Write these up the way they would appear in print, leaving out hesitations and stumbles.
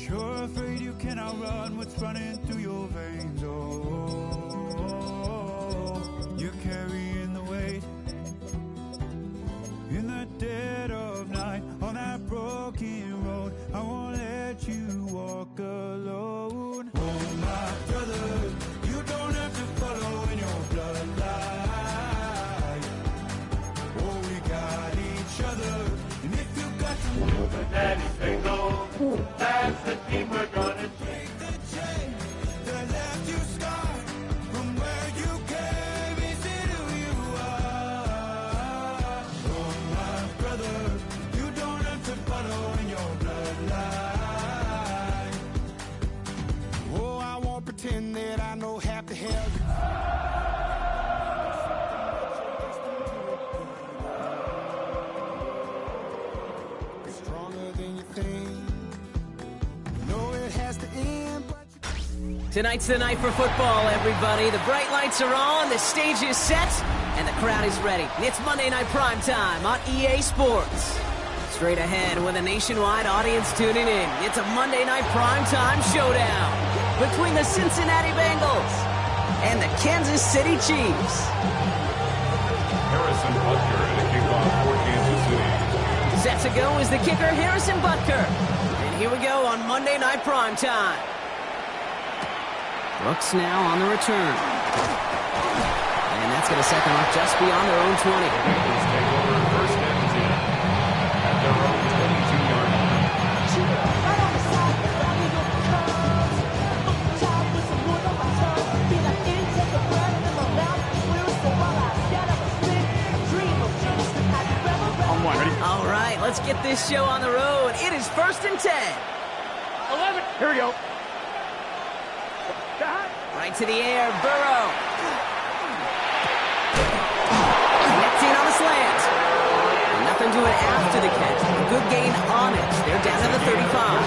You're afraid you cannot run what's running through your veins. Oh, you're carrying the weight in the dead of night on that broken road. I won't let you walk alone. Oh, my brother, you don't have to follow in your bloodline. Oh, we got each other, and if you got to move a daddy's single, that's the team we're gonna break the chain that left you scarred from where you came. Is it who you are? Oh, my brother, you don't have to follow in your bloodline. Oh, I won't pretend that I know half the hell. Stronger than you think. No, it has to end, but Tonight's the night for football, everybody. The bright lights are on, the stage is set, and the crowd is ready. It's Monday Night Primetime on EA Sports. Straight ahead with a nationwide audience tuning in. It's a Monday Night Primetime showdown between the Cincinnati Bengals and the Kansas City Chiefs. Harrison Butker at a kickoff for Kansas City. Set to go is the kicker, Harrison Butker. And here we go on Monday Night Primetime. Brooks now on the return. And that's going to set them up just beyond their own 20. Bengals take over first and 10 at their own 22-yard line. All right, let's get this show on the road. It is first and 10. 11. Here we go. Right to the air, Burrow. Connecting on the slant. Nothing doing after the catch. A good gain on it. They're down to the 35.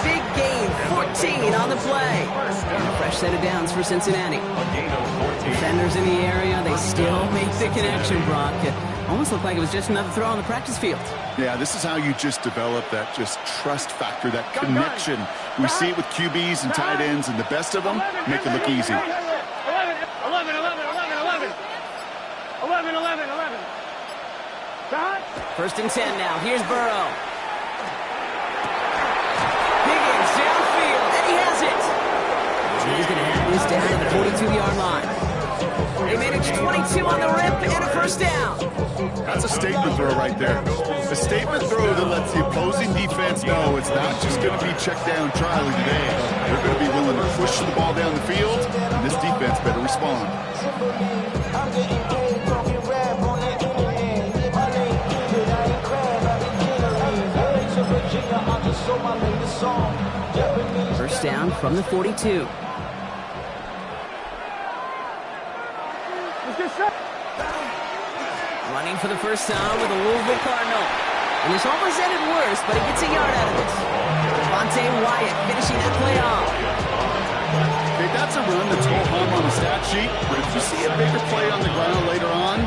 Big gain, 14 on the play. And a fresh set of downs for Cincinnati. Defenders in the area, they still make the connection, Brock. It almost looked like it was just another throw on the practice field. Yeah, this is how you just develop that just trust factor, that connection. We see it with QBs and tight ends, and the best of them make it look easy. 11. First and 10 now. Here's Burrow. Higgins downfield, and he has it. He's going to have this down to the 42-yard line. They managed 22 on the rip and a first down. That's a statement throw right there. A statement throw that lets the opposing defense know it's not just going to be check down Charlie today. They're going to be willing to push the ball down the field, and this defense better respond. First down from the 42. Running for the first time with a Louisville Cardinal. And this almost ended worse, but he gets a yard out of this. Devontae Wyatt finishing that play off. Okay, that's a run that's ho-hum on the stat sheet, but if you see a bigger play on the ground later on,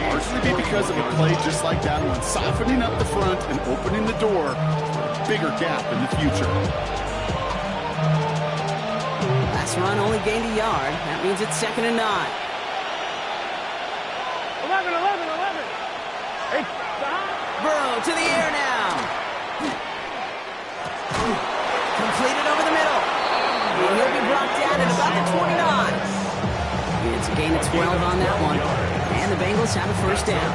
largely be because of a play just like that one, softening up the front and opening the door, bigger gap in the future. Last run only gained a yard. That means it's second and 9. 11. Hey, Burrow to the air now. Completed over the middle. And he'll be brought down at about the 29. It's a gain of 12 on that one. And the Bengals have a first down.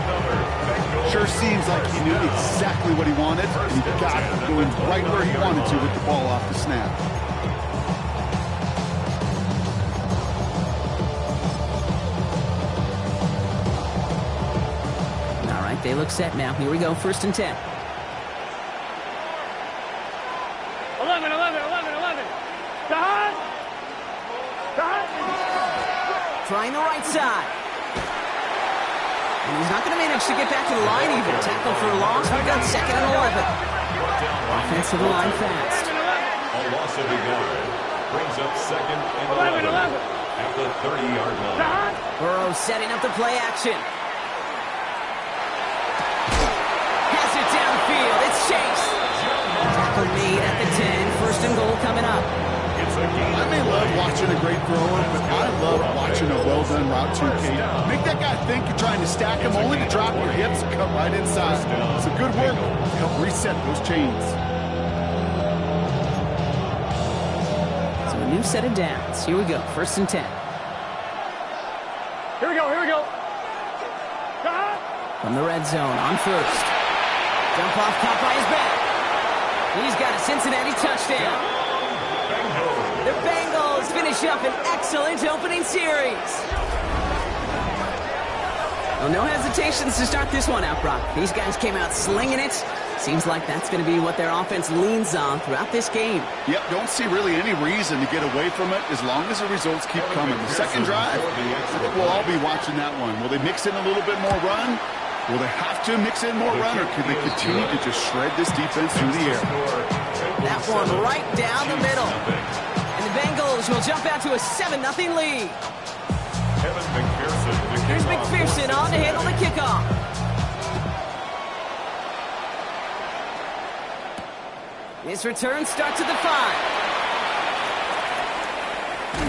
Sure seems like he knew exactly what he wanted, and he got it going right where he wanted to with the ball off the snap. All right, they look set now. Here we go, first and 10. 11. Trying the right side. And he's not going to manage to get back to the line even. Tackle for a loss. We've got second and 11. Offensive line fast. A loss of a yard brings up second and 11 at the 30-yard line. Burrow setting up the play action. Has it downfield. It's Chase. Tackle made at the 10. First and goal coming up. I may love watching a great thrower, but I love watching a well-done route too, Kate. Make that guy think you're trying to stack him, only to drop your hips and cut right inside. So good work to help reset those chains. So a new set of downs. Here we go. First and 10. Here we go, here we go. From the red zone on first. Jump off, caught by his back. He's got a Cincinnati touchdown. The Bengals finish up an excellent opening series. Well, no hesitations to start this one out, Brock. These guys came out slinging it. Seems like that's going to be what their offense leans on throughout this game. Yep, don't see really any reason to get away from it as long as the results keep coming. The second drive, I think we'll all be watching that one. Will they mix in a little bit more run? Will they have to mix in more run, or can they continue to just shred this defense through the air? That one right down the middle. And the Bengals will jump out to a 7-0 lead. Here's McPherson on to handle the kickoff. His return starts at the 5.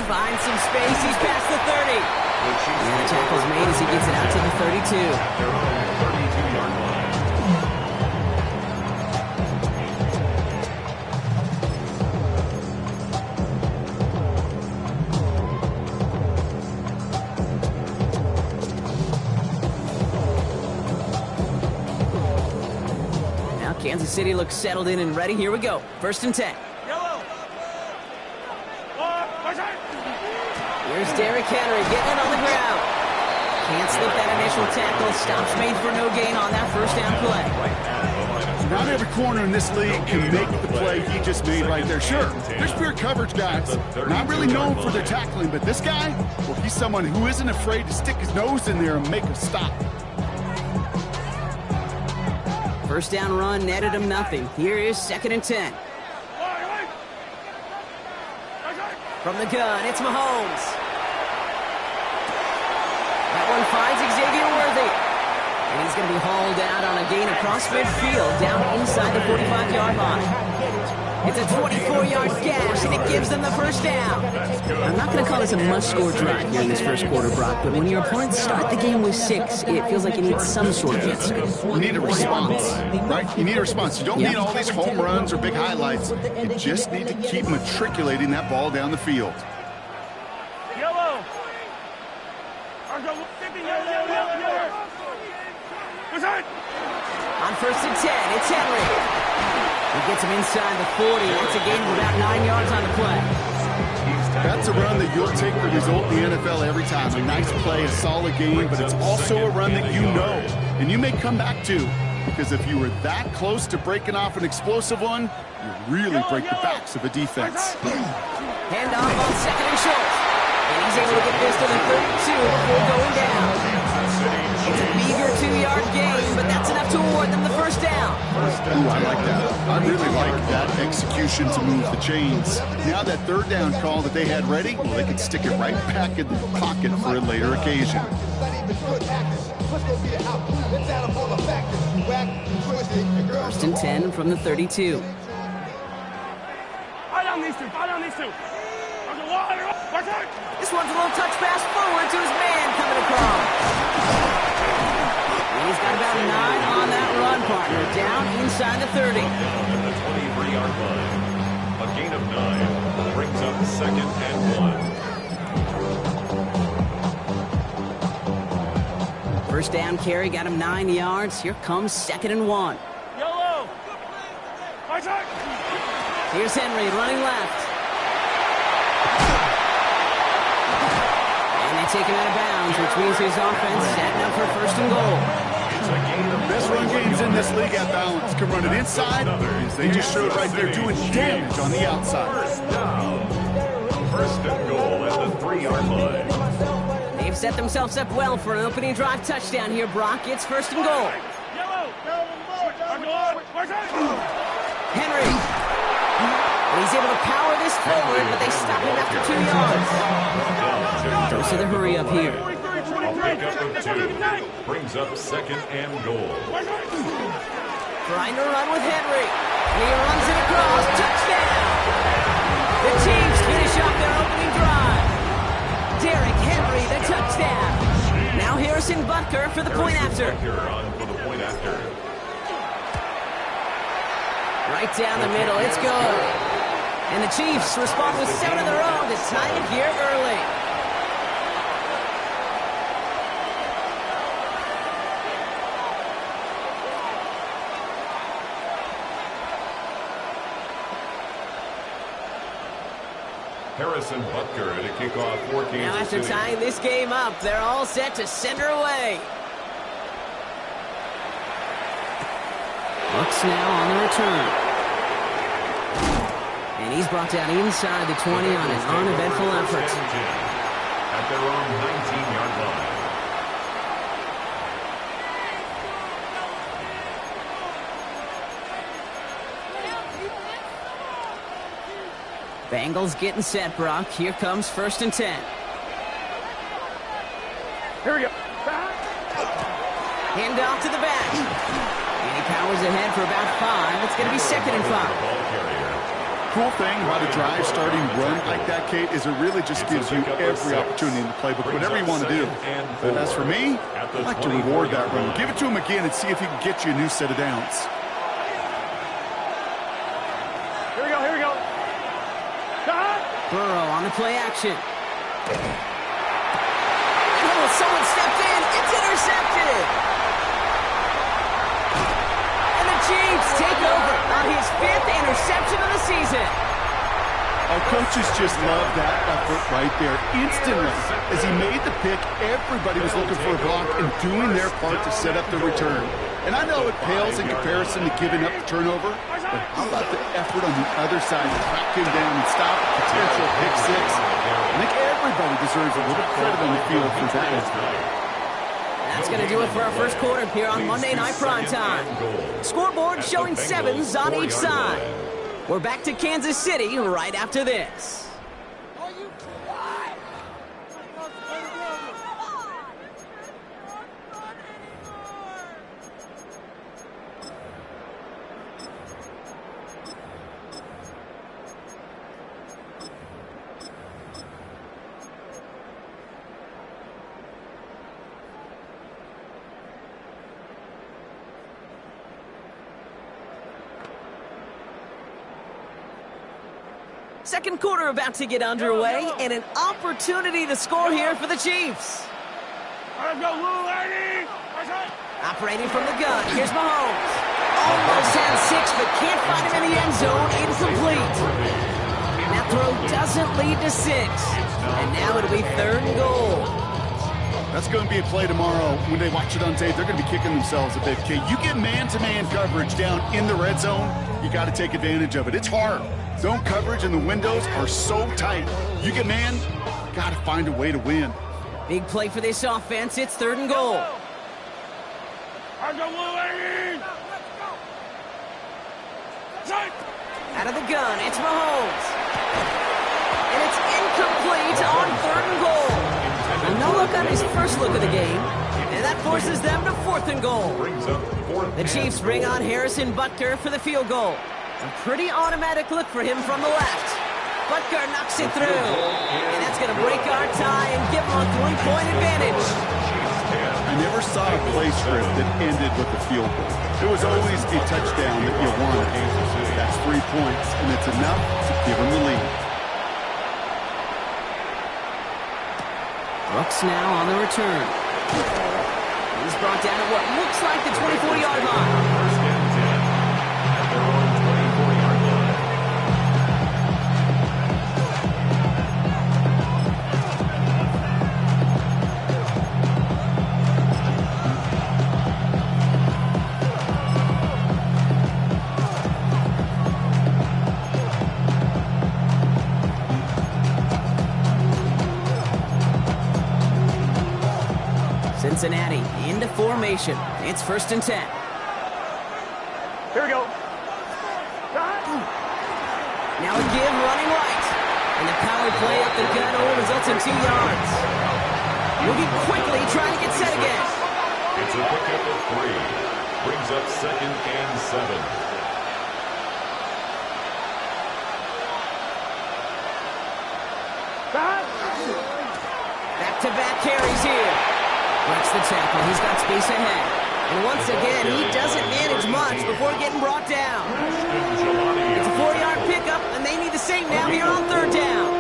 Finds some space. He's past the 30. And the tackle's made as he gets it out to the 32. Kansas City looks settled in and ready. Here we go. First and 10. Here's Derrick Henry getting it on the ground. Can't slip that initial tackle. Stops made for no gain on that first down play. Not every corner in this league can make the play he just made right there. Sure, there's pure coverage guys. Not really known for their tackling, but this guy, well, he's someone who isn't afraid to stick his nose in there and make a stop. First down run netted him nothing. Here is second and 10. From the gun, it's Mahomes. That one finds Xavier Worthy. And he's going to be hauled out on a gain across midfield down inside the 45-yard line. It's a 24-yard gash, and it gives them the first down. I'm not going to call this a must-score drive here in this first quarter, Brock, but when your opponents start the game with 6, it feels like you need some sort of answer. You need a response, right? You need a response. You don't need all these home runs or big highlights. You just need to keep matriculating that ball down the field. Yellow. On first and 10, it's Henry. He gets him inside the 40. That's a gain of about 9 yards on the play. That's a run that you'll take the result in the NFL every time. A nice play, a solid game, but it's also a run that you know and you may come back to, because if you were that close to breaking off an explosive one, you really break the backs of a defense. Hand off on second and short. And he's able to get this to the 32 before going down. It's a meager 2-yard gain, but that's enough to award them the first down. Ooh, I like that. I really like that execution to move the chains. Now that third down call that they had ready, well, they can stick it right back in the pocket for a later occasion. First and 10 from the 32. Eye on these two. This one's a little touch pass forward to his man coming across. And he's got about 9 on that run, partner. Down inside the 30. At the 23-yard line. A gain of 9 brings up second and 1. First down carry got him 9 yards. Here comes second and 1. Yellow. Here's Henry running left. And they take him out of bounds, which means his offense setting up for first and goal. Best run games in this league at balance. Can run it inside. They just showed right there doing damage on the outside. First and goal at the 3-yard line. They've set themselves up well for an opening drive touchdown here, Brock. It's first and goal. Henry. And he's able to power this forward, but they stop him after 2 yards. Those are the hurry up here. A pickup of 2 brings up second and goal. Trying to run with Henry. And he runs it across. Touchdown! The Chiefs finish off their opening drive. Derrick Henry, the touchdown. Now Harrison Butker for the point after. Right down the middle, it's good. And the Chiefs respond with 7 of their own to tie it here early. Harrison Butker to kick off for Kansas City. Now after tying this game up, they're all set to send her away. Bucks now on the return. And he's brought down inside the 20 on an uneventful effort. At their own 19-yard line. Bengals getting set, Brock. Here comes 1st and 10. Here we go. Hand off to the back. And he powers ahead for about 5. It's going to be 2nd and 5. Cool thing about a drive starting run like that, Kate, is it really just gives you every opportunity in the playbook, whatever you want to do. But as for me, I like to reward that run. Give it to him again and see if he can get you a new set of downs. Here we go, here we go. Burrow on the play action. Oh, someone stepped in. It's intercepted. And the Chiefs take over on his 5th interception of the season. Our coaches just love that effort right there. Instantly, as he made the pick, everybody was looking for a block and doing their part to set up the return. And I know it pales in comparison to giving up the turnover, but how about the effort on the other side to track him down and stop a potential pick-6? I think everybody deserves a little credit on the field for that. That's going to do it for our first quarter here on Monday Night Primetime. Scoreboard showing 7s on each side. We're back to Kansas City right after this. Second quarter about to get underway, and an opportunity to score here for the Chiefs. Let's go, Lou, lady. Operating from the gun, here's Mahomes. Almost had 6, but can't find him in the end zone. Incomplete. And that throw doesn't lead to 6. And now it'll be 3rd and goal. That's going to be a play tomorrow. When they watch it on tape, they're going to be kicking themselves a bit. Okay, you get man-to-man coverage down in the red zone, you got to take advantage of it. It's hard. Zone coverage and the windows are so tight. You get man, got to find a way to win. Big play for this offense. It's 3rd and goal. Out of the gun, it's Mahomes. And it's incomplete on 3rd and goal. And no look on his first look of the game. And that forces them to 4th and goal. The Chiefs bring on Harrison Butker for the field goal. A pretty automatic look for him from the left. Butker knocks it through. And that's going to break our tie and give him a 3-point advantage. I never saw a play script that ended with a field goal. It was always a touchdown that you wanted. That's 3 points, and it's enough to give him the lead. Brooks now on the return. He's brought down at what looks like the 24-yard line. Cincinnati into formation. It's 1st and 10. Here we go. Now a give running right. And the power play up the gut only results in 2 yards. Moving quickly, trying to get set again. It's a pickup of 3. Brings up 2nd and 7. Back-to-back carries here. Breaks the tackle. He's got space ahead. And once again, he doesn't manage much before getting brought down. It's a 4-yard pickup, and they need the same now here on 3rd down.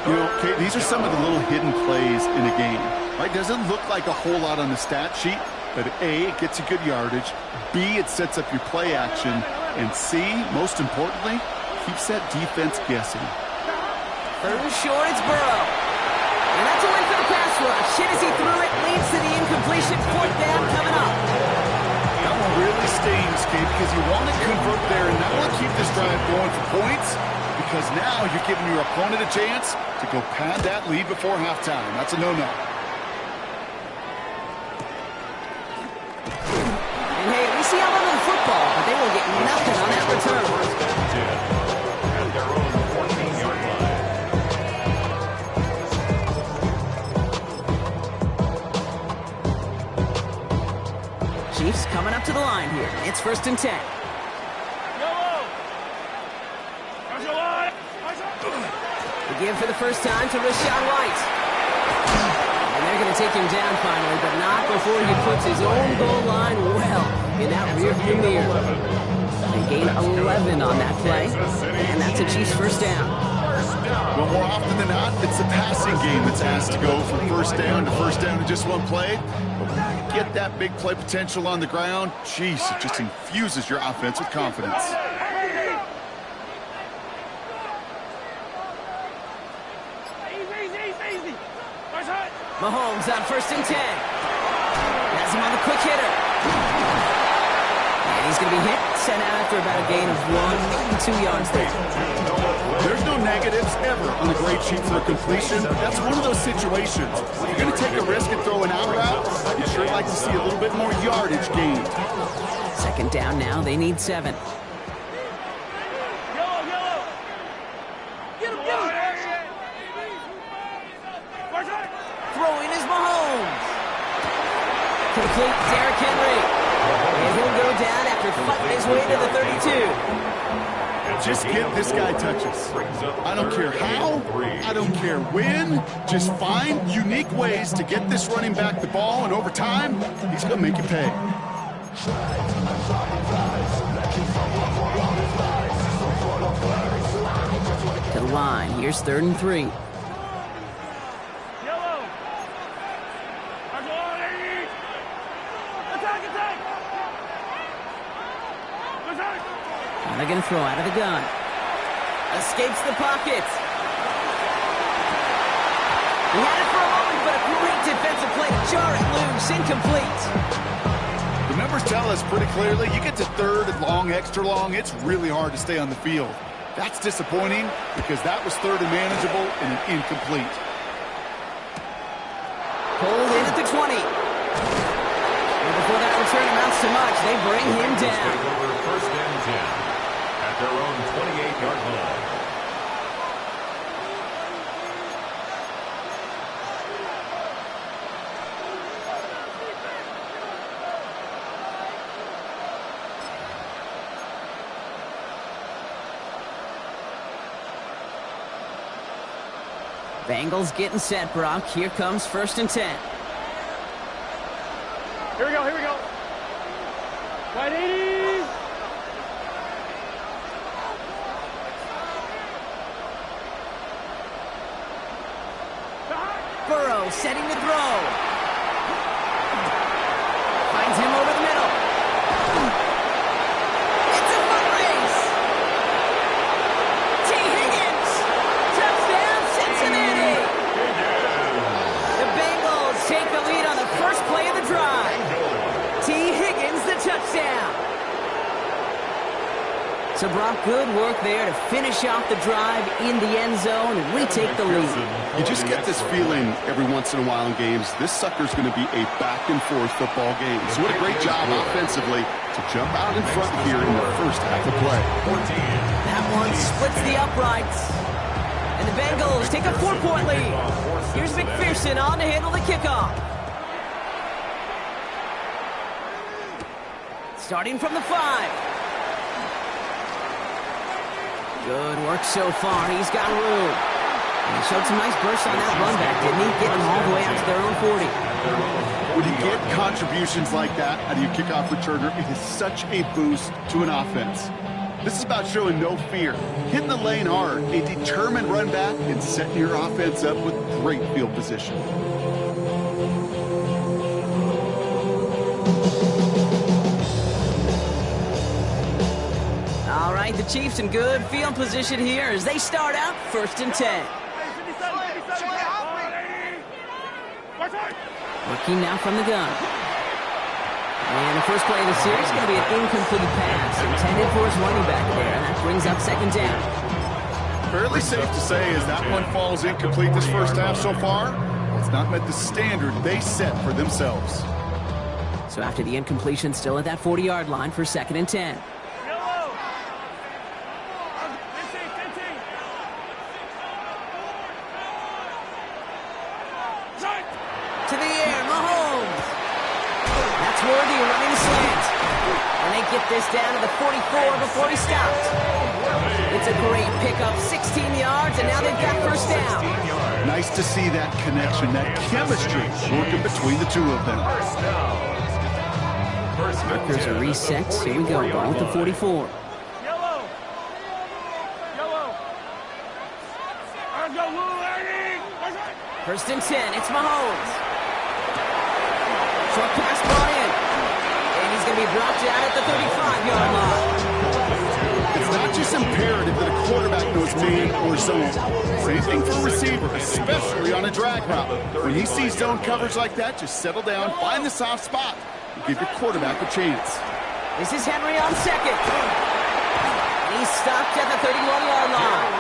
You know, Kate, these are some of the little hidden plays in a game. Right? Doesn't look like a whole lot on the stat sheet, but A, it gets you good yardage. B, it sets up your play action. And C, most importantly, keeps that defense guessing. 3rd and short, it's Burrow. And that's a win for the pass rush. Hit as he threw it, leads to the incompletion. 4th down coming up. That one really stings, Kate, because you want to convert there and not want to keep this drive going for points, because now you're giving your opponent a chance to go pad that lead before halftime. That's a no-no. And hey, we see all over the football, but they will get nothing on that return. At their own 14-yard line. Chiefs coming up to the line here. It's 1st and 10. The give for the first time to Rashawn White. And they're going to take him down finally, but not before he puts his own goal line well in that rearview mirror. They gain 11 on that play, and that's a Chiefs 1st down. Well, more often than not, it's the passing game that's asked to go from 1st down to 1st down in just one play. But when you get that big play potential on the ground, geez, it just infuses your offense with confidence. Mahomes on 1st and 10. Has him on the quick hitter. And he's going to be hit, sent out after about a gain of 1, 2 yards there. There's no negatives ever on the grade sheet for a completion. That's one of those situations. If you're going to take a risk and throw an out route, you'd sure like to see a little bit more yardage gained. 2nd down now. They need 7. Throwing is Mahomes. Complete Derrick Henry. And he'll go down after fighting his way to the 32. Just get this guy touches. I don't care how, I don't care when. Just find unique ways to get this running back the ball, and over time, he's going to make you pay. To the line. Here's 3rd and 3. And they're going to throw out of the gun. Escapes the pocket. He had it for a moment, but a great defensive play to jar it loose. Incomplete. The numbers tell us pretty clearly, you get to 3rd and long, extra long, it's really hard to stay on the field. That's disappointing because that was 3rd and manageable and an incomplete. Pulled in at the 20. And before that return amounts to much, they bring him down. Take over 1st and 10 at their own 28-yard line. Bengals getting set, Brock. Here comes 1st and 10. Here we go, here we go. Right 80. Burrow setting the throw. Finds him over the middle. It's a foot race. T. Higgins. Touchdown, Cincinnati. The Bengals take the lead on the first play of the drive. T. Higgins, the touchdown. So, Brock, good work there to finish off the drive in the end zone and retake the lead. You just get this feeling every once in a while in games, this sucker's going to be a back-and-forth football game. So what a great job offensively to jump out in front here in the first half of play. That one splits the uprights. And the Bengals take a 4-point lead. Here's McPherson on to handle the kickoff. Starting from the 5. Good work so far. He's got room. And he showed some nice bursts on that run back, didn't he? Getting them all the way out to their own 40. When you get contributions like that out of your kickoff returner, it is such a boost to an offense. This is about showing no fear, hitting the lane hard, a determined run back, and setting your offense up with great field position. All right, the Chiefs in good field position here as they start out 1st and 10. Working now from the gun. And the first play of the series is going to be an incomplete pass intended for his running back there. And that brings up 2nd down. Fairly safe to say as that one falls incomplete this first half so far, it's not met the standard they set for themselves. So after the incompletion, still at that 40-yard line for 2nd and 10. To the air, Mahomes. That's Worthy running the slant. And they get this down to the 44 before he stops. It's a great pickup, 16 yards, and now they've got 1st down. Nice to see that connection, that chemistry working between the two of them. Markers are reset. Here we go, ball at the 44. First and 10, it's Mahomes. Short pass brought in. And he's going to be brought down at the 35-yard line. It's not just imperative that a quarterback knows man or zone. Same thing for a receiver, especially on a drag route. When he sees zone coverage like that, just settle down, find the soft spot, and give your quarterback a chance. This is Henry on 2nd. And he's stopped at the 31-yard line.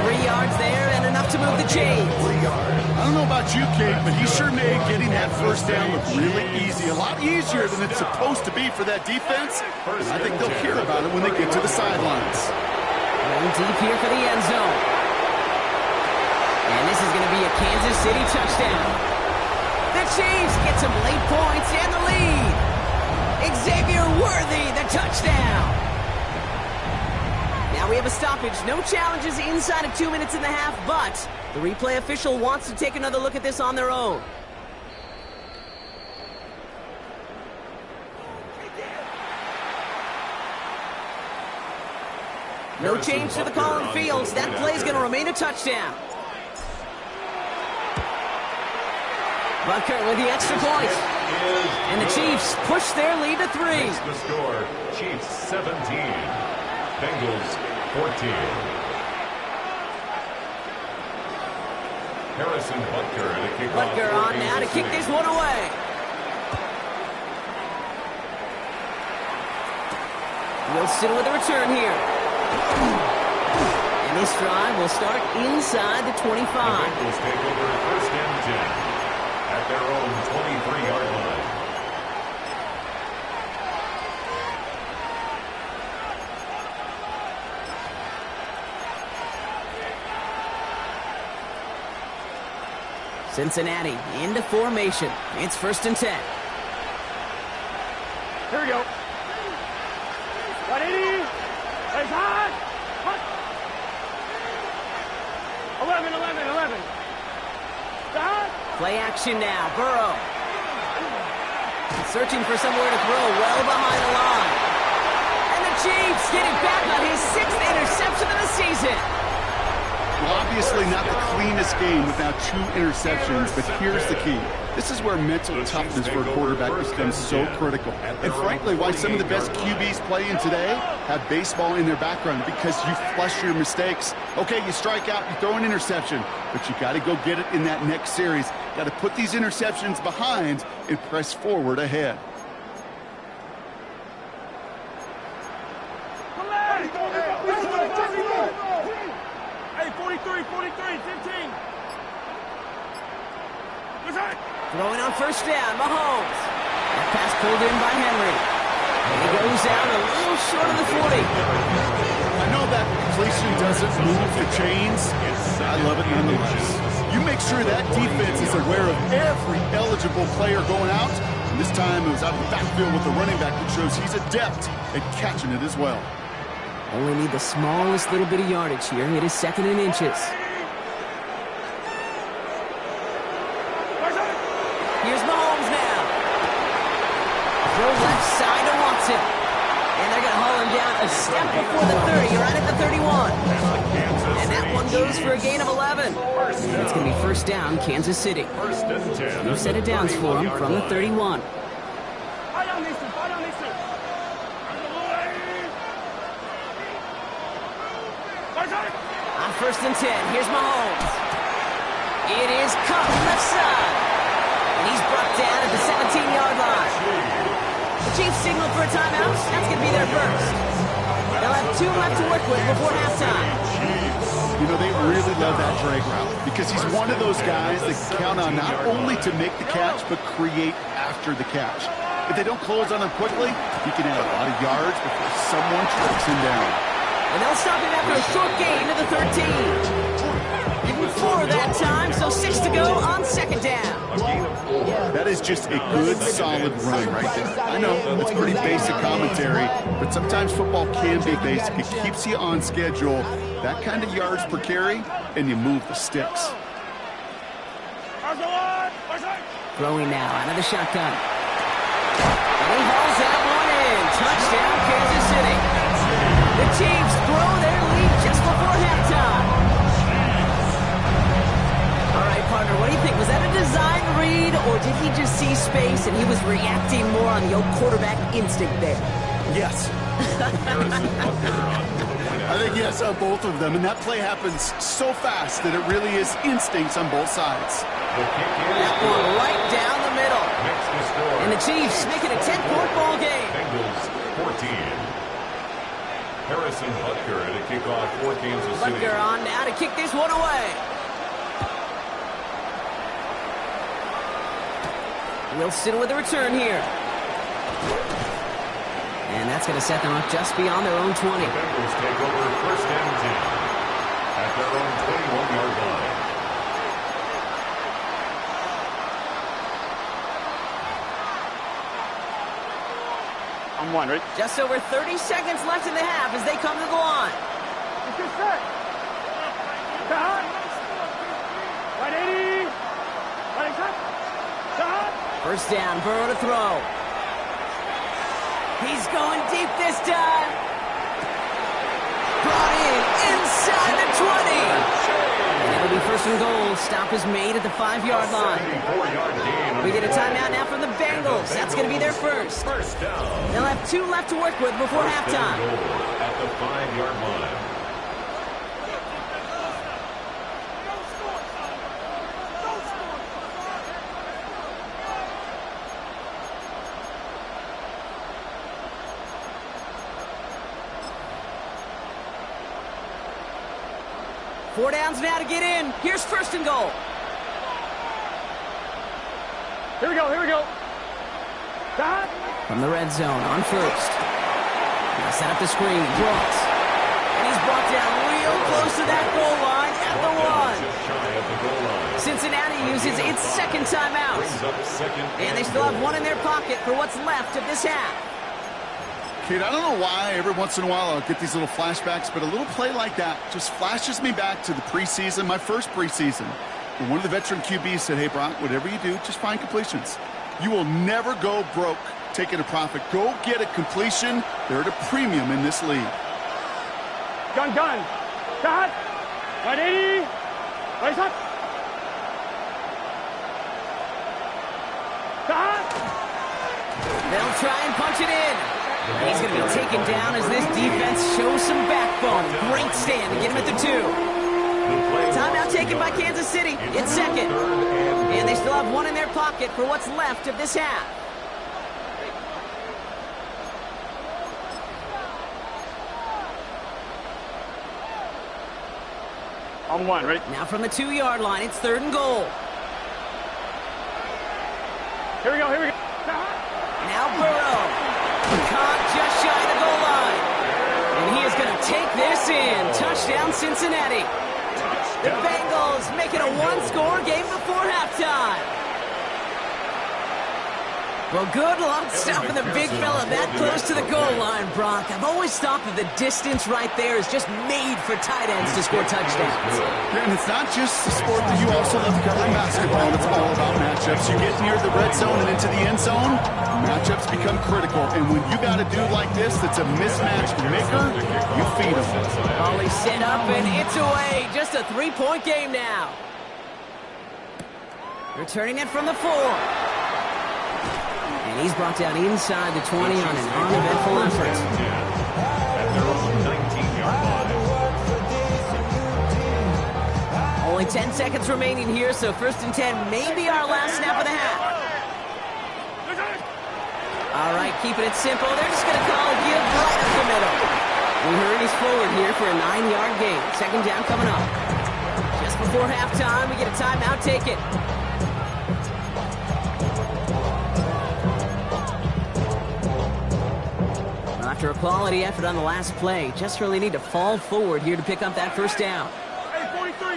3 yards there and enough to move the chains. I don't know about you, Kate, but he sure made getting that 1st down look really easy. A lot easier than it's supposed to be for that defense. And I think they'll hear about it when they get to the sidelines. Going deep here for the end zone. And this is going to be a Kansas City touchdown. The Chiefs get some late points and the lead. Xavier Worthy, the touchdown. Now we have a stoppage. No challenges inside of 2 minutes and a half, but the replay official wants to take another look at this on their own. No change to the call on fields. That play is going to remain a touchdown. Butker with the extra point. And the Chiefs push their lead to 3. The score, Chiefs 17, Bengals 14. Harrison Butker to kick off. Butker on now to kick this one away. Wilson with a return here. And this drive will start inside the 25. The Bengals take over 1st and 10 at their own 23-yard line. Cincinnati into formation. It's 1st and 10. Here we go. 180. Plays high. 11. Stop. Play action now. Burrow. Searching for somewhere to throw well behind the line. And the Chiefs getting back on his 6th interception of the season. Well, obviously not the cleanest game without 2 interceptions, but here's the key. This is where mental toughness for a quarterback becomes so critical. And frankly, why some of the best QBs playing today have baseball in their background, because you flush your mistakes. Okay, you strike out, you throw an interception, but you got to go get it in that next series. Got to put these interceptions behind and press forward ahead. Hey, 43, 15. Throwing on 1st down, Mahomes. That pass pulled in by Henry. And he goes down a little short of the 40. I know that completion doesn't move the chains. I love it nonetheless. You make sure that defense is aware of every eligible player going out. And this time it was out of the backfield with the running back that shows he's adept at catching it as well. Only need the smallest little bit of yardage here. It is 2nd and inches. before the 30, right at the 31. And that one goes for a gain of 11. It's going to be first down, Kansas City. First and 10. New set of downs for him from the 31. On first and 10, here's Mahomes. It is cut left side. And he's brought down at the 17-yard line. The Chiefs signal for a timeout. That's going to be their first. They'll have 2 left to work with before halftime. You know, they really love that drag route because he's one of those guys that can count on not only to make the catch, but create after the catch. If they don't close on him quickly, he can add a lot of yards before someone tracks him down. And they'll stop him after a short gain to the 13. Give him 4 that time, so 6 to go on second down. That is just a good, solid run right there. I know, it's pretty basic commentary, but sometimes football can be basic. It keeps you on schedule, that kind of yards per carry, and you move the sticks. Throwing now out of the shotgun. And he hauls that one in. Touchdown, Kansas City. The Chiefs throw their lead just before halftime. All right, partner, what do you think? Was that a design read, or did he just see space and he was reacting more on the old quarterback instinct there? Yes. I think yes on both of them, and that play happens so fast that it really is instincts on both sides. That one right down the middle. And the Chiefs make it a 10-point ball game. Bengals 14. Harrison Butker to kick off for Kansas City. Butker on now to kick this one away. Wilson with a return here. And that's going to set them up just beyond their own 20. The Bengals take over first and 10 at their own 21-yard line. I'm one, right? Just over 30 seconds left in the half as they come to the line. First down, Burrow to throw. He's going deep this time. Brought in inside the 20. And it'll be first and goal. Stop is made at the 5-yard line. We get a timeout now from the Bengals. That's going to be their first. First down. They'll have 2 left to work with before halftime. At the 5-yard line. Four downs now to get in. Here's first and goal. Here we go, here we go. Dot. From the red zone on first. Now set up the screen. Brooks. And he's brought down real close to that goal line at the 1. Just shy of the goal line. Cincinnati uses its second timeout. Brings up second And they still have 1 in their pocket for what's left of this half. Kid, I don't know why every once in a while I'll get these little flashbacks, but a little play like that just flashes me back to the preseason, my first preseason. And one of the veteran QBs said, hey, Brock, whatever you do, just find completions. You will never go broke taking a profit. Go get a completion. They're at a premium in this league. Gun. Dot. 180. Raise up. Dot. They'll try and punch it in. And he's going to be taken down as this defense shows some backbone. Great stand to get him at the 2. Timeout taken by Kansas City. It's second. And they still have 1 in their pocket for what's left of this half. I'm one, right? Now from the 2-yard line, it's third and goal. Here we go. Now Burrow. Caught just shy of the goal line. And he is going to take this in. Touchdown, Cincinnati. The Bengals make it a 1-score game before halftime. Well, good luck stopping the big fella that close to the goal line, Brock. I've always thought that the distance right there is just made for tight ends to score touchdowns. Yeah, and it's not just the sport that you also love covering basketball. It's all about matchups. You get near the red zone and into the end zone, matchups become critical. And when you got a dude like this that's a mismatch maker, you feed him. Volley set up, and it's away. Just a 3-point game now. Returning it from the 4. And he's brought down inside the 20 on an uneventful effort. At their own 19-yard line. Only 10 seconds remaining here, so 1st and 10 may be our last snap of the half. All right, keeping it simple. They're just going to call a give right up the middle. We heard he's forward here for a 9-yard gain. 2nd down coming up. Just before halftime, we get a timeout. Take it. After a quality effort on the last play, just really need to fall forward here to pick up that 1st down. Hey, 43.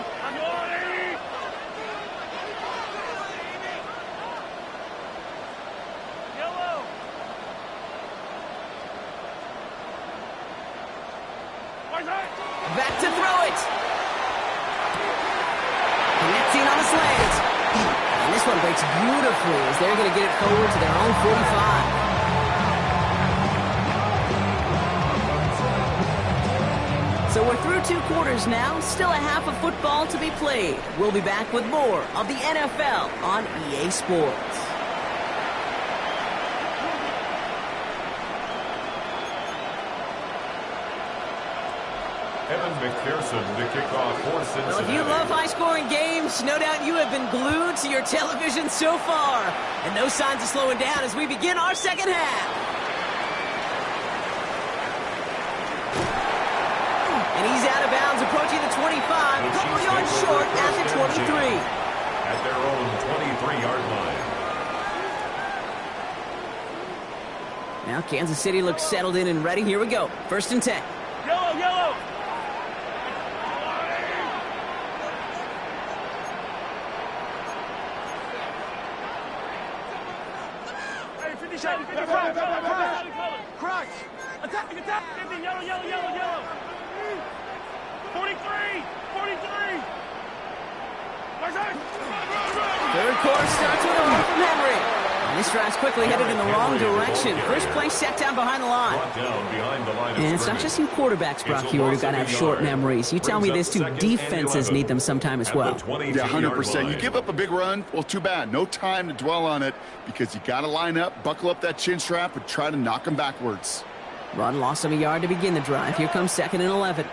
Yellow. Back to throw it. Connecting on the slant. And this one breaks beautifully as they're going to get it forward to their own 45. So we're through 2 quarters now, still a half of football to be played. We'll be back with more of the NFL on EA Sports. Evan McPherson to kick off for Cincinnati. Well, if you love high-scoring games, no doubt you have been glued to your television so far. And no signs of slowing down as we begin our 2nd half. And he's out of bounds, approaching the 25, a couple yards short at the 23. At their own 23-yard line. Now Kansas City looks settled in and ready. Here we go. 1st and 10. Yellow, yellow. Hey, 50 shot. Crotch. Attack, attack. 50, yellow, yellow, yellow, yellow. 43, 43. 3rd quarter starts with a run from Henry. And this drive's quickly headed in the wrong direction. First play set down behind the line. Brought down behind the line of And it's not just you quarterbacks, Brock, here who've got to have short memories. You tell me this too, defenses need them sometime as well. Yeah, 100%. You give up a big run, well, too bad. No time to dwell on it because you got to line up, buckle up that chin strap, and try to knock them backwards. Run lost him a yard to begin the drive. Here comes 2nd and 11.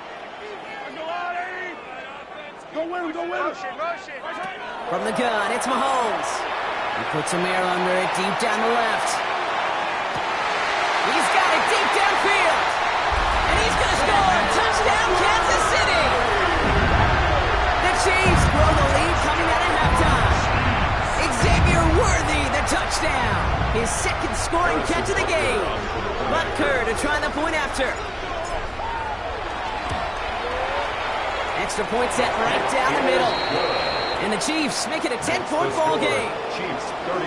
Go win, go win. From the gun, it's Mahomes. He puts some air under it, deep down the left. He's got it deep downfield. And he's going to score. Touchdown, Kansas City. The Chiefs grow the lead coming out of halftime. Xavier Worthy, the touchdown. His 2nd scoring catch of the game. Butker to try the point after. Extra point set right down the middle. And the Chiefs make it a 10-point ball game. Chiefs 31,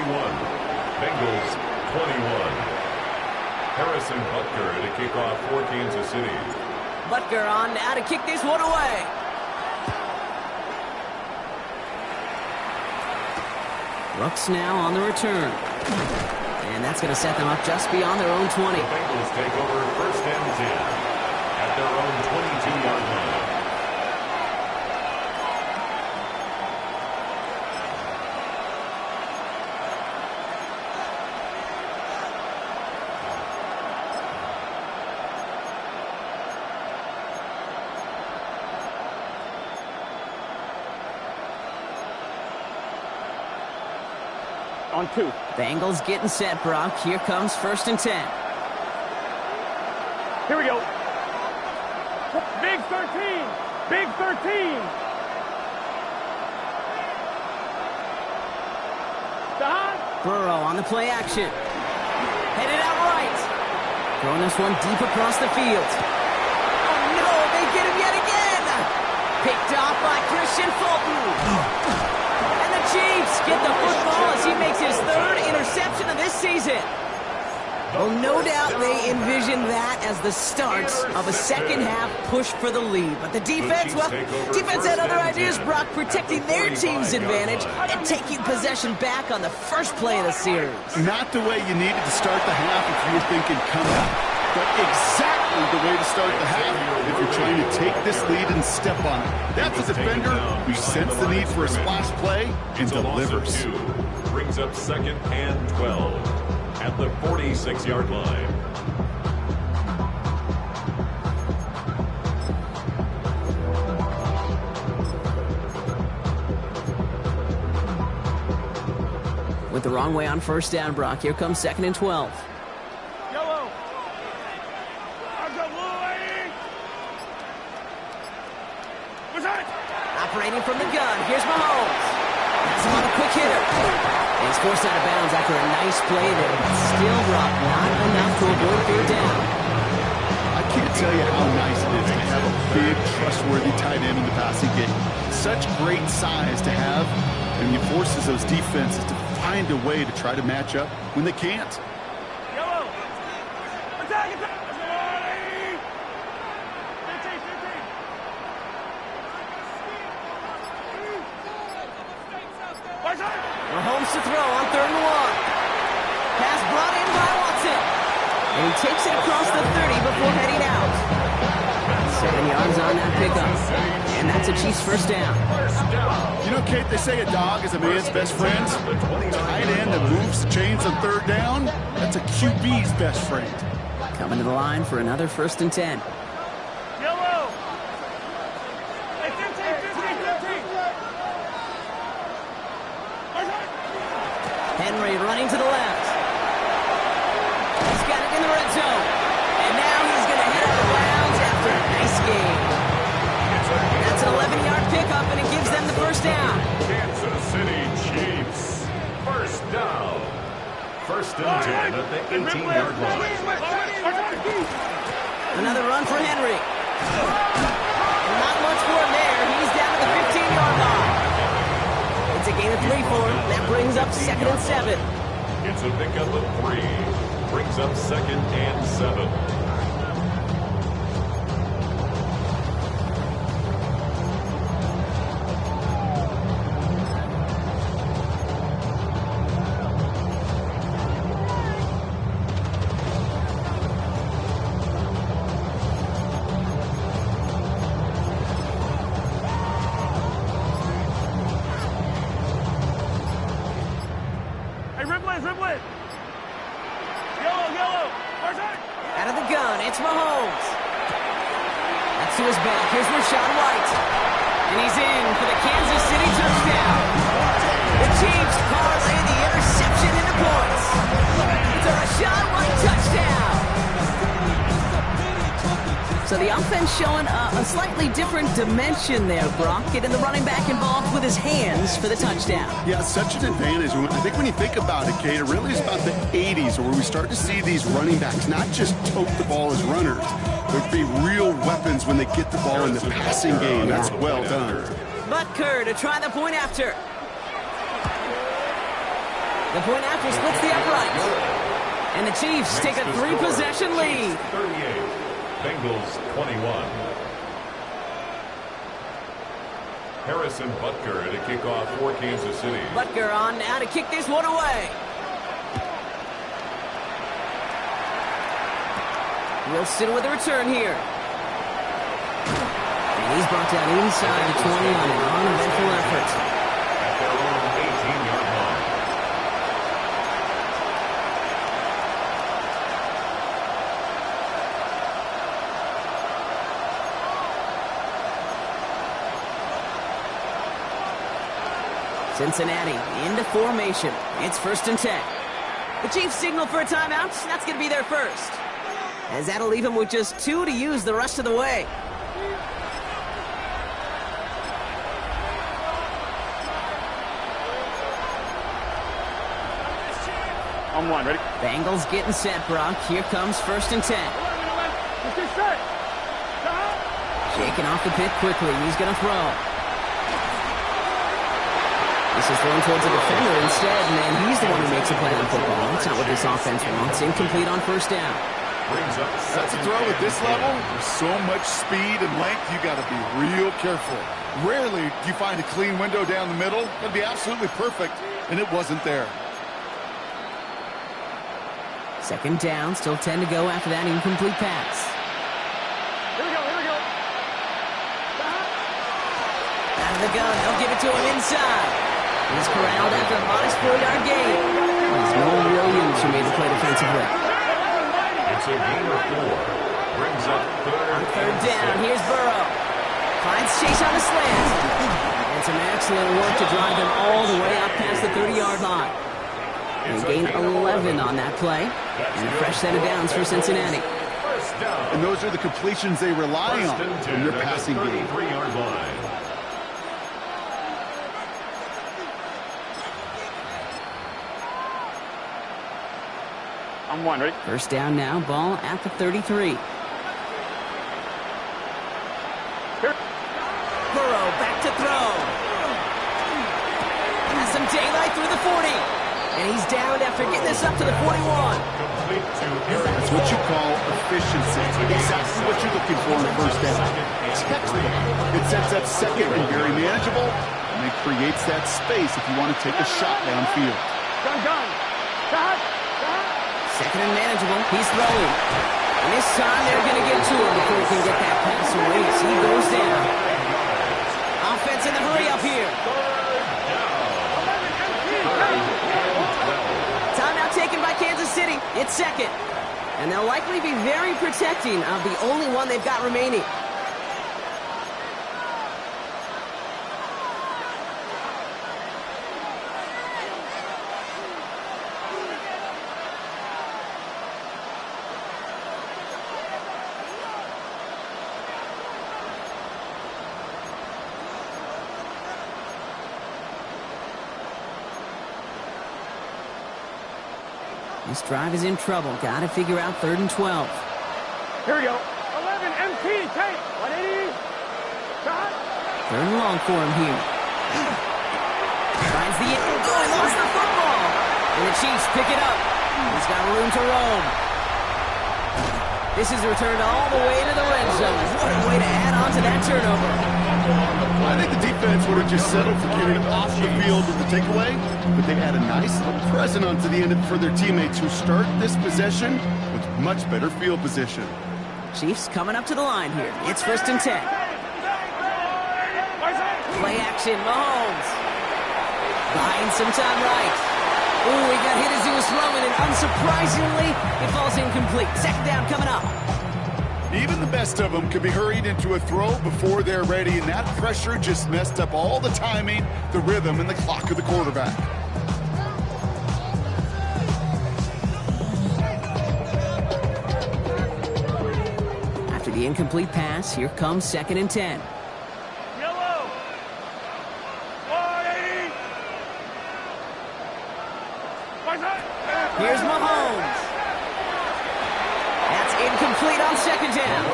Bengals 21. Harrison Butker to kick off for Kansas City. Butker on now to kick this one away. Brooks now on the return. And that's going to set them up just beyond their own 20. The Bengals take over 1st and 10 at their own 22-yard line. On 2. Bengals getting set, Brock. Here comes 1st and 10. Here we go. Big 13. Big 13. Burrow on the play action. Headed out right. Throwing this one deep across the field. Oh no, they get him yet again. Picked off by Christian Fulton. And the Chiefs get the football as he makes his 3rd interception of this season. carries it. Well, no doubt they envision that as the start of a second-half push for the lead. But the defense, well, defense had other ideas, Brock, protecting their team's advantage and taking possession back on the first play of the series. Not the way you needed to start the half if you were thinking comeback, but exactly the way to start the half if you're trying to take this lead and step on it. That's a defender who senses the need for a splash play and delivers. Brings up 2nd and 12. At the 46-yard line. Went the wrong way on first down, Brock. Here comes 2nd and 12. Yellow. I've got blue, lady. What's that? Operating from the gun. Here's Mahomes. Has him on a quick hitter. And he's forced out of bounds after a nice play there, but still, Brock, not enough to avoid 3rd down. I can't tell you how nice it is to have a big, trustworthy tight end in the passing game. Such great size to have, and he forces those defenses to find a way to try to match up when they can't. Yellow. Attack, attack. Let's go, lady. 15, 15. Watch out. Mahomes to throw on 3rd and 1. Pass brought in by Watson. And he takes it across the 30 before heading out. 7 yards on that pickup. And that's a Chiefs first down. You know, Kate, they say a dog is a man's best friend. Tight end that moves the chains on 3rd down, that's a QB's best friend. Coming to the line for another 1st and 10. Yellow. Hey, 15, 15, 15. Henry running to the left. He's got it in the red zone. And now he's going to head out of bounds after a nice game. That's an 11-yard pickup, and it gives them the first down. Kansas City Chiefs. First down. 1st and 10 at the 18-yard line. Another run for Henry. Not much for him there. He's down to the 15-yard line. It's a gain of 3 for him. That brings up 2nd and 7. It's a pickup of 3. Brings up 2nd and 7. Dribbling. Yellow. Out of the gun, it's Mahomes. That's to his back. Here's Rachaad White. And he's in for the Kansas City touchdown. The Chiefs parlay the interception into points. It's a Rachaad White touchdown. So the offense showing a slightly different dimension there, Brock. Getting the running back involved with his hands for the touchdown. Yeah, such an advantage. I think when you think about it, Kate, it really is about the 80s where we start to see these running backs not just tote the ball as runners, but be real weapons when they get the ball in the passing game. That's well done. Butker to try the point after. The point after splits the uprights. And the Chiefs take a 3-possession lead. 38. Bengals 21. Harrison Butker at a kickoff for Kansas City. Butker on now to kick this one away. Wilson with a return here. And he's brought down inside the 20 on an uneventful effort. At their own 18-yard line. Cincinnati into formation. It's 1st and 10. The Chiefs signal for a timeout. That's going to be their first. As that'll leave him with just 2 to use the rest of the way. On 1, ready? Bengals getting set, Brock. Here comes 1st and 10. Let's get set. Shaking off the pit quickly. He's going to throw. This is thrown towards a defender instead, and he's the one who makes a play on football. That's not what this offense wants. Incomplete on first down. That's a throw at this level. There's so much speed and length, you got to be real careful. Rarely do you find a clean window down the middle. That'd be absolutely perfect, and it wasn't there. Second down, still 10 to go after that incomplete pass. Here we go, here we go. Out of the gun, they'll give it to him inside. He's corralled after a modest 4-yard gain. It's Noel Williams who made the play defensively. It's a gain of 4. Brings up On third down, here's Burrow. Finds Chase on the slant. And some excellent work to drive them all the way up past the 30-yard line. They gained 11 on that play. And a fresh set of downs for Cincinnati. And those are the completions they rely on in their passing game. 33-yard line. I'm one, ready? First down now, ball at the 33. Burrow back to throw. Has some daylight through the 40. And he's down after getting this up to the 41. That's what you call efficiency. Exactly what you're looking for in a first down. Textbook. It sets up second and very manageable, and it creates that space if you want to take a shot downfield. Gun. Shot. Second and manageable. He's throwing. And this time they're going to get to him before he can get that pass away as he goes down. Offense in the hurry up here. Timeout taken by Kansas City. It's second. And they'll likely be very protecting of the only one they've got remaining. This drive is in trouble. Got to figure out 3rd and 12. Here we go. 11, MT, take. 180. Shot. 3rd and long for him here. Finds the end. Oh, he lost the football. And the Chiefs pick it up. He's got room to roam. This is returned all the way into the red zone. What a way to add on to that turnover. I think the defense would have just settled for getting off the field with the takeaway, but they had a nice little present onto the end for their teammates who start this possession with much better field position. Chiefs coming up to the line here. It's 1st and 10. Play action, Mahomes. Buying some time right. Ooh, he got hit as he was throwing, and unsurprisingly, it falls incomplete. Second down coming up. Even the best of them could be hurried into a throw before they're ready, and that pressure just messed up all the timing, the rhythm, and the clock of the quarterback. After the incomplete pass, here comes 2nd and 10. Yellow. 180. Here's Mahomes. That's incomplete on 2nd down.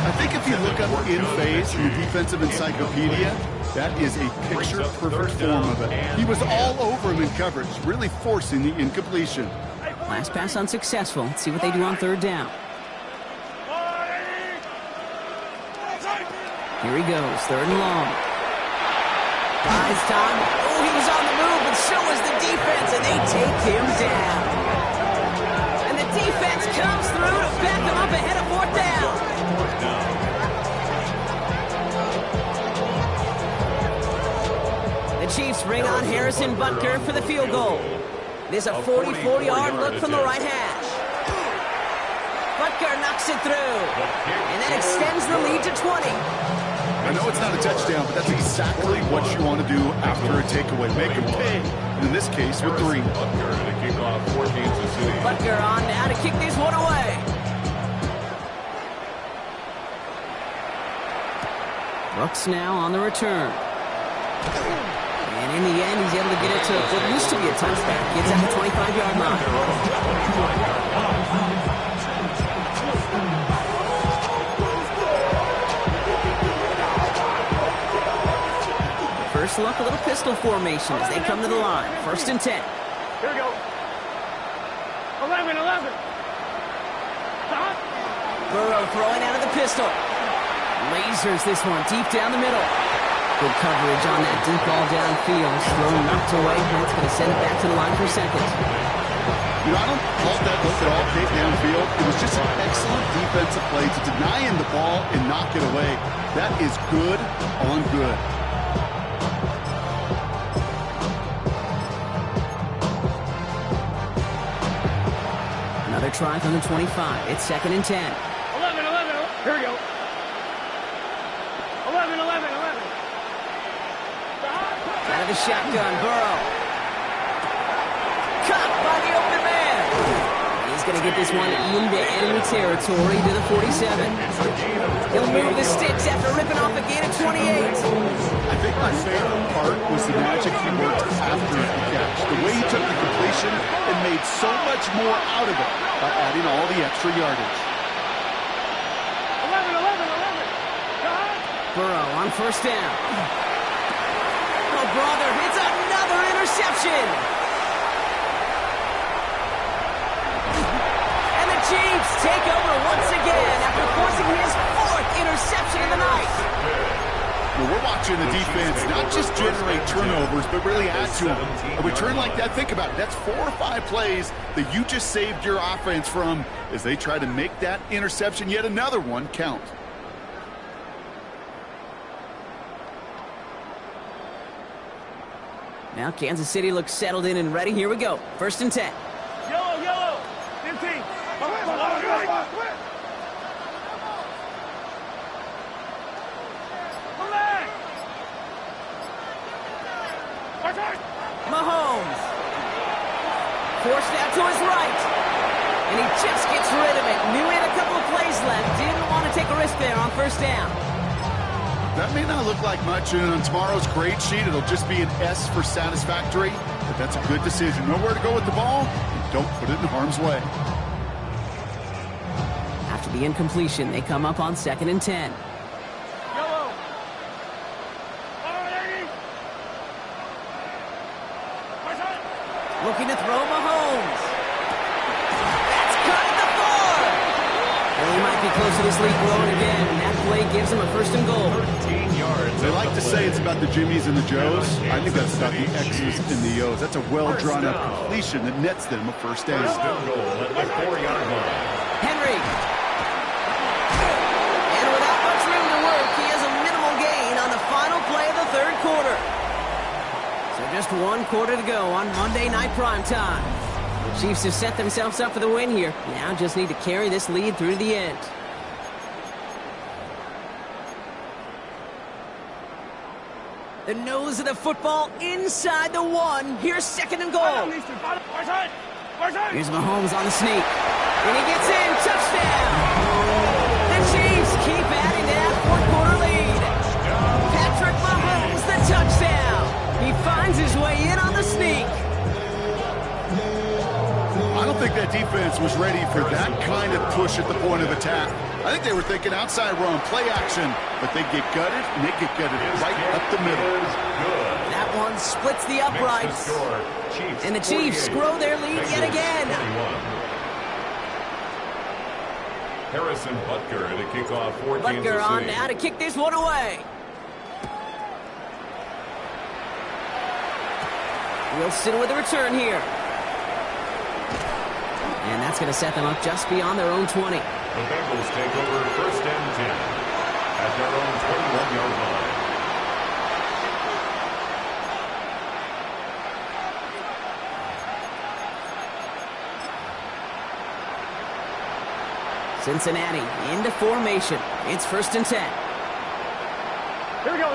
I think if you look up in phase in the defensive encyclopedia, that is a picture-perfect form of it. He was all over him in coverage, really forcing the incompletion. Last pass unsuccessful. Let's see what they do on 3rd down. Here he goes, 3rd and long. Buys time. Oh, he was on the move, but so was the defense, and they take him down. And the defense comes through to back them up ahead of 4th down. The Chiefs bring on Harrison Butker for the field goal. There's a 44-yard look from the right hash. Butker knocks it through, and that extends the lead to 20. I know it's not a touchdown, but that's exactly what you want to do after a takeaway. Make them pay, and in this case, with 3. Butker to kick off for Kansas City. Butker on now to kick this one away. Brooks now on the return. And in the end, he's able to get it to what used to be a touchback. Gets at the 25-yard line. First look, a little pistol formation as they come to the line. 1st and 10. Here we go. 11. Stop. Burrow throwing out of the pistol. Lasers this one deep down the middle. Good coverage on that deep ball downfield. Throw knocked away. That's going to send it back to the line for 2nd. You know, I don't fault that look at all, Kate, downfield. It was just an excellent defensive play to deny him the ball and knock it away. That is good on good. Another try from the 25. It's 2nd and 10. 11. Here we go. 11. Stop. Out of the shotgun, Burrow. Caught by the open man. He's going to get this one into enemy territory to the 47. He'll move the sticks after ripping off a gain of 28. I think my favorite part was the magic he worked after the catch. The way he took the completion and made so much more out of it by adding all the extra yardage. 11. Stop. Burrow on 1st down. Oh, brother, it's another interception. And the Chiefs take over once again after forcing his 4th interception of the night. Well, we're watching the defense not just generate turnovers, but really add to them. A return like that, think about it. That's 4 or 5 plays that you just saved your offense from as they try to make that interception, yet another one, count. Now Kansas City looks settled in and ready. Here we go. 1st and 10. Yellow. 15. Mahomes. Forced out to his right. And he just gets rid of it. Knew he had a couple of plays left. Didn't want to take a risk there on 1st down. That may not look like much, and on tomorrow's grade sheet, it'll just be an S for satisfactory, but that's a good decision. Know where to go with the ball, and don't put it in harm's way. After the incompletion, they come up on 2nd and 10. Yellow. Looking to throw Mahomes. That's cut at the 4. Well, he might be close to this lead growing again, and that play gives him a 1st and goal. 13 yards. They like to say it's about the Jimmies and the Joes. I think that's about the X's and the O's. That's a well-drawn-up completion that nets them a 1st down. Still goal at the 4-yard line. Henry. And without much room to work, he has a minimal gain on the final play of the 3rd quarter. So just 1 quarter to go on Monday Night Primetime. The Chiefs have set themselves up for the win here. Now just need to carry this lead through the end. The nose of the football inside the 1. Here's 2nd and goal. Here's Mahomes on the sneak. And he gets in. Touchdown. The Chiefs keep adding to that 4th quarter lead. Patrick Mahomes, the touchdown. He finds his way in on the sneak. I don't think that defense was ready for that kind of push at the point of attack. I think they were thinking outside run, play action, but they get gutted, and they get gutted right up the middle. That one splits the uprights. And the Chiefs grow their lead yet again. Harrison Butker to kick off for Kansas City. Butker on now to kick this one away. Wilson with a return here. And that's going to set them up just beyond their own 20. The Bengals take over 1st and 10 at their own 21-yard line. Cincinnati into formation. It's 1st and 10. Here we go.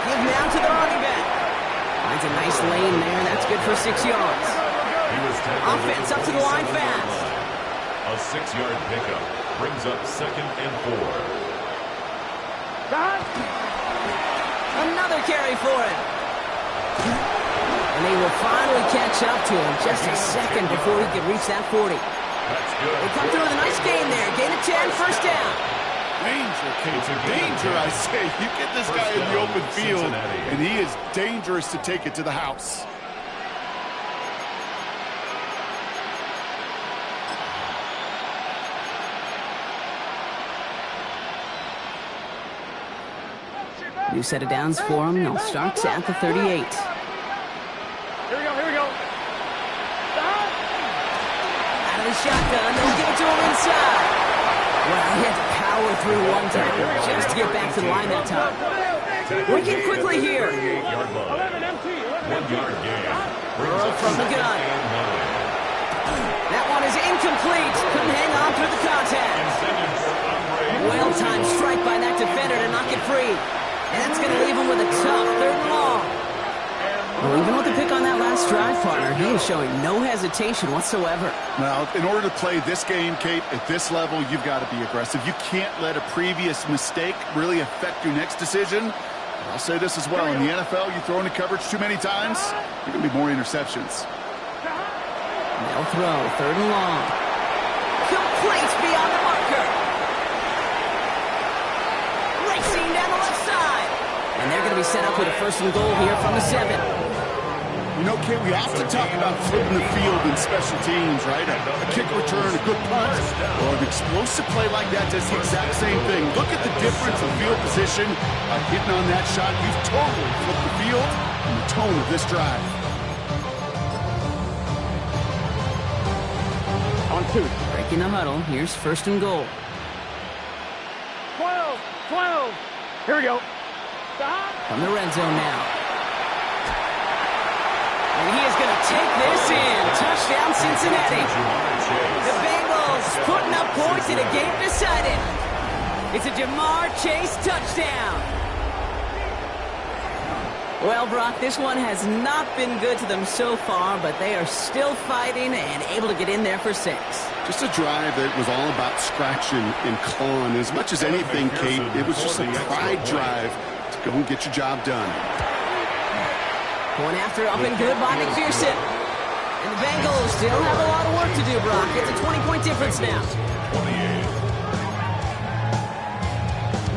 Give now to the running back. Finds a nice lane there. That's good for 6 yards. Offense up to the line fast. A 6-yard pickup brings up 2nd and 4. Another carry for him. And they will finally catch up to him just a second before he could reach that 40. That's good. They come through with a nice gain there. Gain of 10, 1st down. Danger, Cage. Danger, I say. You get this guy in the open field, and he is dangerous to take it to the house. New set of downs for him. They'll start at the 38. Here we go, here we go. Out of the shotgun, they'll give it to him inside. Well, he had to power through one time just to get back to the line that time. Working quickly here. 11 empty. 1 yard gain. Burrow from the gun. That one is incomplete. Couldn't hang on through the contact. Well-timed strike by that defender to knock it free. And that's going to leave him with a tough 3rd and long. Well, even with the pick on that last drive, partner, he is showing no hesitation whatsoever. Well, in order to play this game, Kate, at this level, you've got to be aggressive. You can't let a previous mistake really affect your next decision. I'll say this as well. In the NFL, you throw into coverage too many times, there can be more interceptions. They'll throw 3rd and long. Complete beyond the marker. Racing down the left side. And they're going to be set up with a 1st and goal here from the 7. You know, Kate, we often talk about flipping the field in special teams, right? A kick return, a good punt, or an explosive play like that does the exact same thing. Look at the difference in field position. By hitting on that shot, you've totally flipped the field and the tone of this drive. On 2. Breaking the huddle. Here's 1st and goal. 12. Here we go. From the red zone now. And he is going to take this in. Touchdown, Cincinnati. The Bengals putting up points in a game decided. It's a Jamar Chase touchdown. Well, Brock, this one has not been good to them so far, but they are still fighting and able to get in there for 6. Just a drive that was all about scratching and clawing. As much as anything, Kate, it was just a pride drive to go and get your job done. Going after up and good by McPherson. And the Bengals still have a lot of work to do, Brock. It's a 20-point difference now.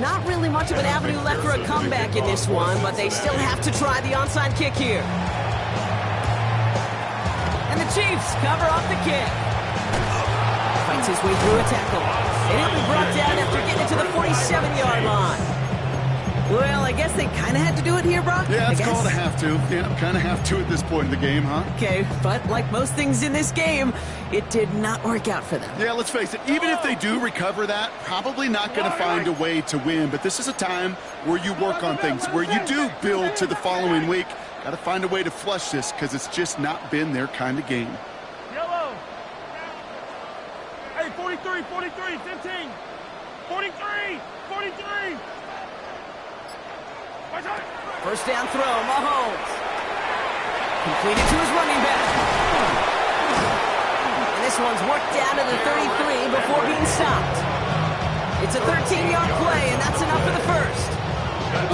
Not really much of an avenue left for a comeback in this one, but they still have to try the onside kick here. And the Chiefs cover off the kick. Fights his way through a tackle. And he'll be brought down after getting it to the 47-yard line. Well, I guess they kind of had to do it here, Brock? Yeah, it's called a have to. Yeah, kind of have to at this point in the game, huh? Okay, but like most things in this game, it did not work out for them. Yeah, let's face it, even if they do recover that, probably not going to find a way to win. But this is a time where you work on things, where you do build to the following week. Got to find a way to flush this because it's just not been their kind of game. Yellow. Hey, 43, 43, 15. 43, 43. 1st down throw, Mahomes. Completed to his running back. And this one's worked down to the 33 before being stopped. It's a 13-yard play, and that's enough for the 1st.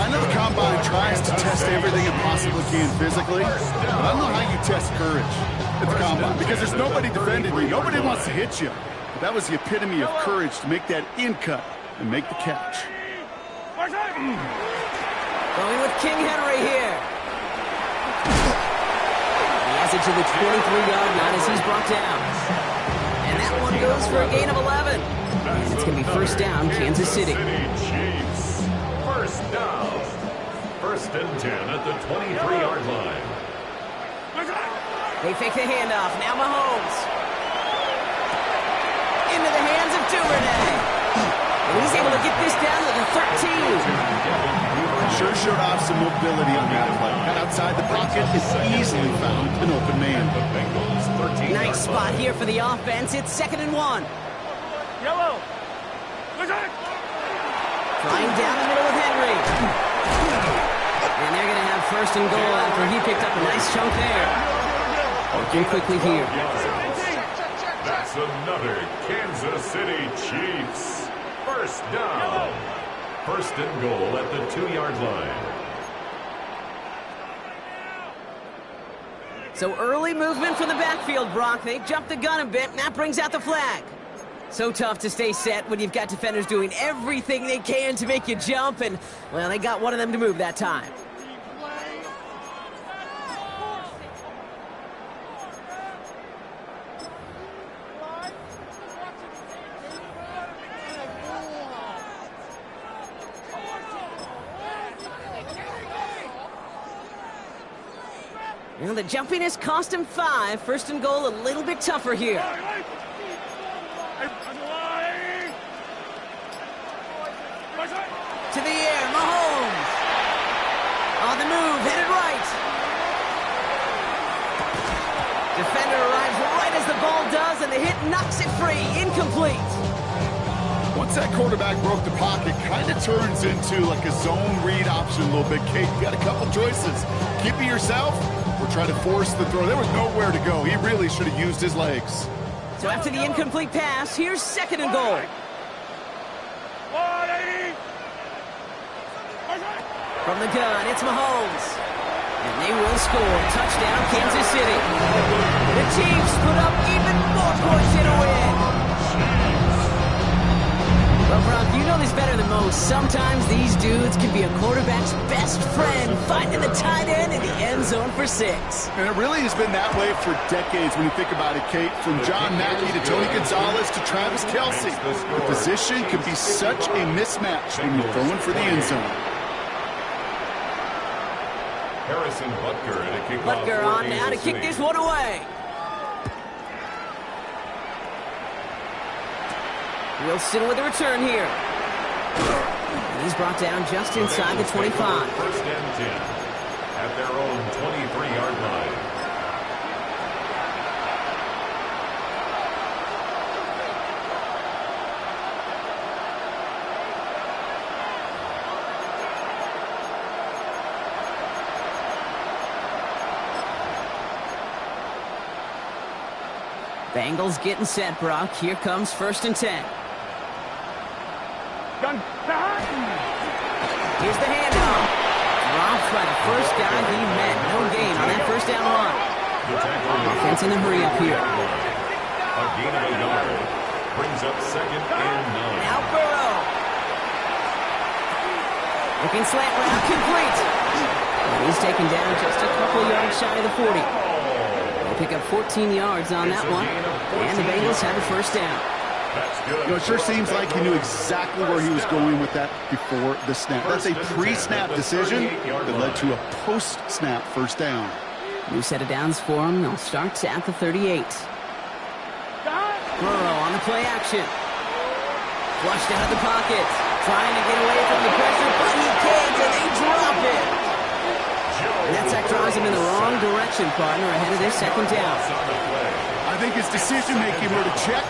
I know the Combine tries to test everything it possibly can physically, but I don't know how you test courage at the Combine because there's nobody defending you. Nobody wants to hit you. But that was the epitome of courage to make that in cut and make the catch. Going with King Henry here. He has it to the 23-yard line as he's brought down. And that one goes for a gain of 11. And it's going to be 1st down, Kansas City. Chiefs. 1st down. 1st and 10 at the 23-yard line. They fake the handoff. Now Mahomes. Into the hands of Duvernay. And he's able to get this down to the 13. Sure showed off some mobility on that play. Got outside the pocket, it's easily found an open man. Nice spot here for the offense. It's 2nd and 1. Yellow. Trying down the middle with Henry. And they're going to have 1st and goal after he picked up a nice chunk there. Working quickly here. That's another Kansas City Chiefs. 1st down. 1st and goal at the 2-yard line. So early movement from the backfield, Brock. They jumped the gun a bit, and that brings out the flag. So tough to stay set when you've got defenders doing everything they can to make you jump, and, well, they got one of them to move that time. Well, the jumpiness cost him 5. First and goal, a little bit tougher here. To the air, Mahomes. On the move, headed right. Defender arrives right as the ball does, and the hit knocks it free. Incomplete. Once that quarterback broke the pocket, kind of turns into like a zone read option a little bit. Kate, you got a couple choices. Keep it yourself or try to force the throw. There was nowhere to go. He really should have used his legs. So after the incomplete pass, here's second and goal. From the gun, it's Mahomes. And they will score. Touchdown, Kansas City. The Chiefs put up even more points in a win. Well, Brock, you know this better than most. Sometimes these dudes can be a quarterback's best friend, finding the tight end in the end zone for 6. And it really has been that way for decades when you think about it, Kate. From John Mackey to Tony Gonzalez to Travis Kelce. The position can be such a mismatch when you're throwing for the end zone. Harrison Butker and a kickoff. Butker on now to kick this one away. Wilson with a return here. And he's brought down just inside the 25. First and 10 at their own 23-yard line. Bengals getting set, Brock. Here comes first and 10. Here's the handoff. Dropped by the first guy he met. No gain on that first down run. Offense in the hurry up here. A gain of a yard. Brings up second and 9. Now Burrow. Looking slant route, complete. And he's taken down just a couple yards shy of the 40. They'll pick up 14 yards on that one. And the Bengals have a first down. You know, it sure seems like he knew exactly where he was going with that before the snap. That's a pre-snap decision that led to a post-snap first down. New set of downs for him. They'll start at the 38. Burrow on the play action. Flushed out of the pocket. Trying to get away from the pressure, but he can't, and they drop it. And that sack drives him in the wrong direction, partner, ahead of this second down. I think his decision-making were to check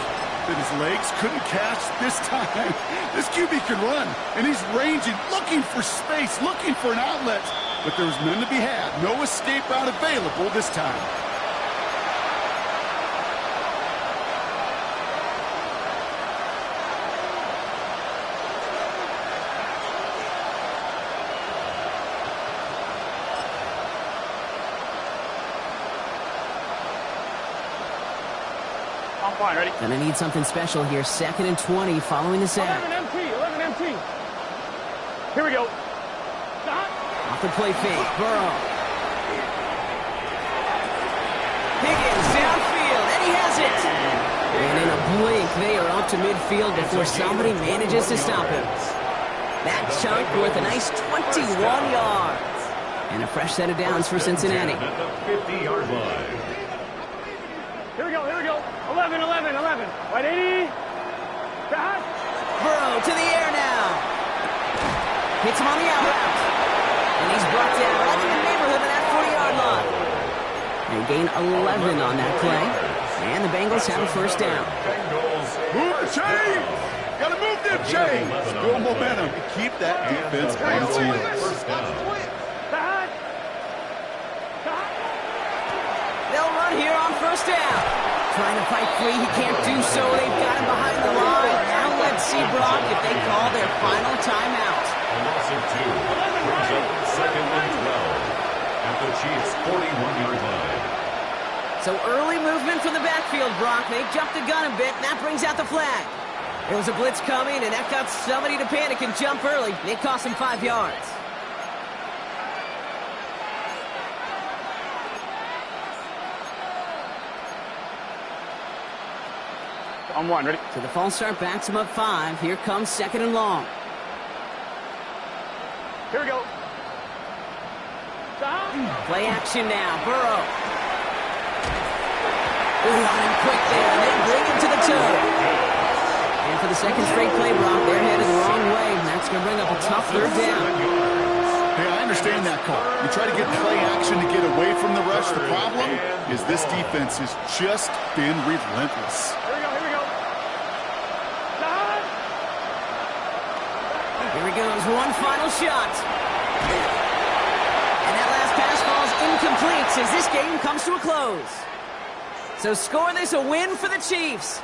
that his legs couldn't catch this time. This QB can run, and he's ranging, looking for space, looking for an outlet. But there's none to be had. No escape route available this time. I'm fine, ready? Gonna need something special here. Second and 20 following the sack. 11 MT. Here we go. Off the play fake. Burrow. Higgins downfield, and he has it. And in a blink, they are up to midfield before somebody manages to stop him. That chunk worth a nice 21 yards. And a fresh set of downs for Cincinnati. At the 50-yard line. Here we go. 11. Right, 80. Burrow to the air now. Hits him on the out route. And he's brought down right in the neighborhood of that 40-yard line. They gain 11 on that play. And the Bengals have a first down. Move the chains! Gotta move them chains! Build momentum. Keep that defense on its heels. First down. They'll run here on first down. Trying to fight free, he can't do so. They've got him behind the line. Now let's see, Brock, if they call their final timeout. A loss of 2. Brings up second and 12 at the Chiefs' 41-yard line. So early movement from the backfield. backfield, Brock. They jumped the gun a bit, and that brings out the flag. There was a blitz coming, and that got somebody to panic and jump early. It cost him 5 yards. On one, ready? So the false start backs him up 5. Here comes 2nd and long. Here we go. Play action now. Burrow. Ooh, on him quick there, and they bring him to the 2. And for the second straight play, Brock, they're headed the wrong way, and that's going to bring up a tough 3rd down. Hey, I understand that call. You try to get play action to get away from the rush. The problem is this defense has just been relentless. Here he goes, one final shot. And that last pass falls incomplete as this game comes to a close. So score this a win for the Chiefs.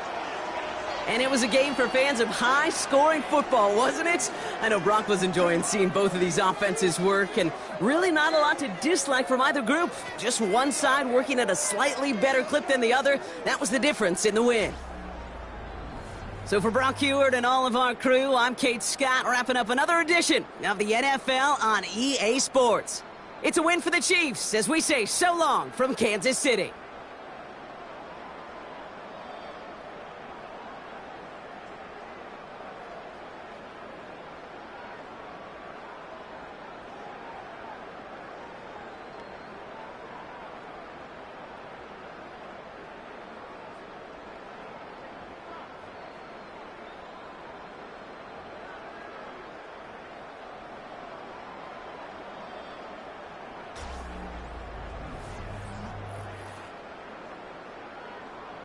And it was a game for fans of high-scoring football, wasn't it? I know Brock was enjoying seeing both of these offenses work, and really not a lot to dislike from either group. Just one side working at a slightly better clip than the other. That was the difference in the win. So for Brock Heward and all of our crew, I'm Kate Scott, wrapping up another edition of the NFL on EA Sports. It's a win for the Chiefs as we say so long from Kansas City.